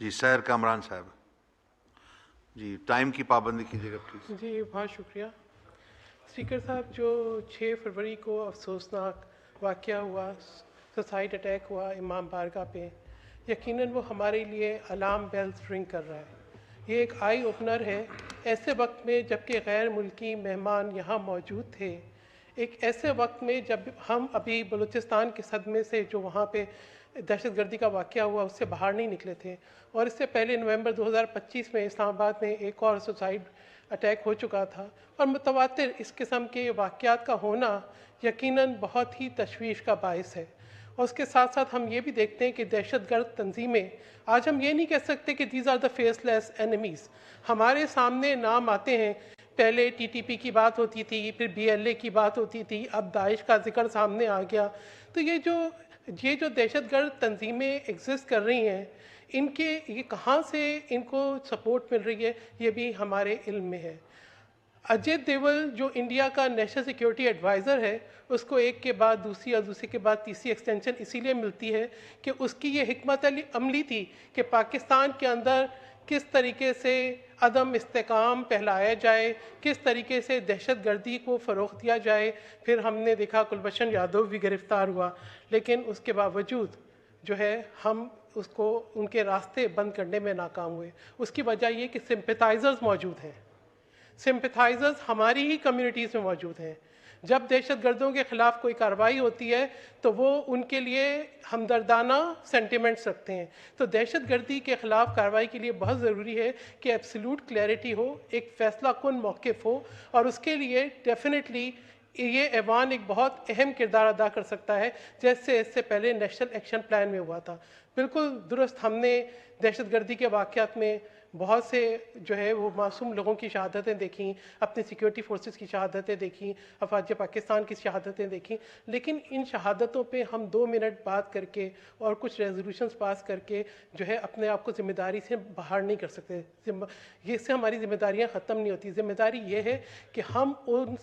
जी सैर कामरान साहब जी, टाइम की पाबंदी कीजिएगा प्लीज़। जी बहुत शुक्रिया। स्पीकर साहब, जो 6 फरवरी को अफसोसनाक वाक़या हुआ, सुसाइड अटैक हुआ इमाम बारगाह पे, यकीनन वो हमारे लिए अलार्म बेल्स रिंग कर रहा है। ये एक आई ओपनर है ऐसे वक्त में जबकि गैर मुल्की मेहमान यहाँ मौजूद थे, एक ऐसे वक्त में जब हम अभी बलूचिस्तान के सदमे से जो वहाँ पे दहशतगर्दी का वाक़या हुआ उससे बाहर नहीं निकले थे। और इससे पहले नवंबर 2025 में इस्लामाबाद में एक और सुसाइड अटैक हो चुका था। और मुतवातिर इस किस्म के वाक़यात का होना यकीनन बहुत ही तशवीश का बायस है। और उसके साथ साथ हम ये भी देखते हैं कि दहशतगर्द तंजीमें, आज हम ये नहीं कह सकते कि these are the faceless enemies. हमारे सामने नाम आते हैं, पहले टीटीपी की बात होती थी, फिर बीएलए की बात होती थी, अब दाइश का जिक्र सामने आ गया। तो ये जो दहशतगर्द तंजीमें एग्जिस्ट कर रही हैं, ये कहाँ से इनको सपोर्ट मिल रही है, ये भी हमारे इल्म में है। अजय देवल जो इंडिया का नेशनल सिक्योरिटी एडवाइज़र है, उसको एक के बाद दूसरी और दूसरे के बाद तीसरी एक्सटेंशन इसीलिए मिलती है कि उसकी ये हिकमत अमली थी कि पाकिस्तान के अंदर किस तरीके से अदम इस्तेकाम फैलाया जाए, किस तरीके से दहशतगर्दी को फ़रोग़ दिया जाए। फिर हमने देखा कुलभूषण यादव भी गिरफ़्तार हुआ, लेकिन उसके बावजूद जो है हम उसको उनके रास्ते बंद करने में नाकाम हुए। उसकी वजह ये कि सिंपैथाइज़र्स मौजूद हैं, सिंपैथाइज़र्स हमारी ही कम्युनिटीज़ में मौजूद हैं। जब दहशतगर्दों के ख़िलाफ़ कोई कार्रवाई होती है तो वो उनके लिए हमदर्दाना सेंटिमेंट्स रखते हैं। तो दहशतगर्दी के ख़िलाफ़ कार्रवाई के लिए बहुत ज़रूरी है कि एब्सोल्यूट क्लैरिटी हो, एक फ़ैसला कुन मौक़िफ़ हो, और उसके लिए डेफिनेटली ये ऐवान एक बहुत अहम किरदार अदा कर सकता है, जैसे इससे पहले नेशनल एक्शन प्लान में हुआ था। बिल्कुल दुरुस्त, हमने दहशतगर्दी के वाक़यात में बहुत से जो है वो मासूम लोगों की शहादतें देखी, अपनी सिक्योरिटी फोर्सेस की शहादतें देखी, अफवाज पाकिस्तान की शहादतें देखी, लेकिन इन शहादतों पे हम 2 मिनट बात करके और कुछ रेजोल्यूशंस पास करके जो है अपने आप को ज़िम्मेदारी से बाहर नहीं कर सकते। ये इससे हमारी ज़िम्मेदारियाँ ख़त्म नहीं होती। ज़िम्मेदारी ये है कि हम उन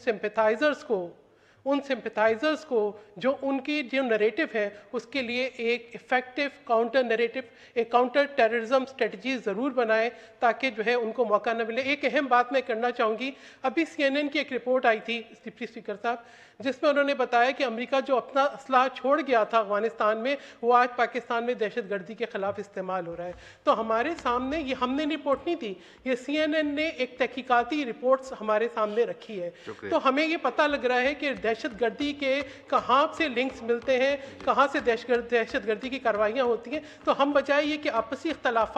सिंपैथाइज़र्स को जो उनकी जो नैरेटिव है उसके लिए एक इफ़ेक्टिव काउंटर नैरेटिव, एक काउंटर टेररिज्म स्ट्रेटजी ज़रूर बनाएं, ताकि जो है उनको मौका न मिले। एक अहम बात मैं करना चाहूँगी, अभी CNN की एक रिपोर्ट आई थी डिप्टी स्पीकर साहब, जिसमें उन्होंने बताया कि अमेरिका जो अपना असला छोड़ गया था अफगानिस्तान में, वो आज पाकिस्तान में दहशतगर्दी के ख़िलाफ़ इस्तेमाल हो रहा है। तो हमारे सामने ये हमने रिपोर्ट नहीं दी, ये CNN ने एक तहकीकाती रिपोर्ट्स हमारे सामने रखी है। तो हमें ये पता लग रहा है कि दहशतगर्दी के कहाँ से लिंक्स मिलते हैं, कहाँ से दहशतगर्दी की कार्रवाइयाँ होती हैं। तो हम बजाय ये कि आपसी इख्तलाफात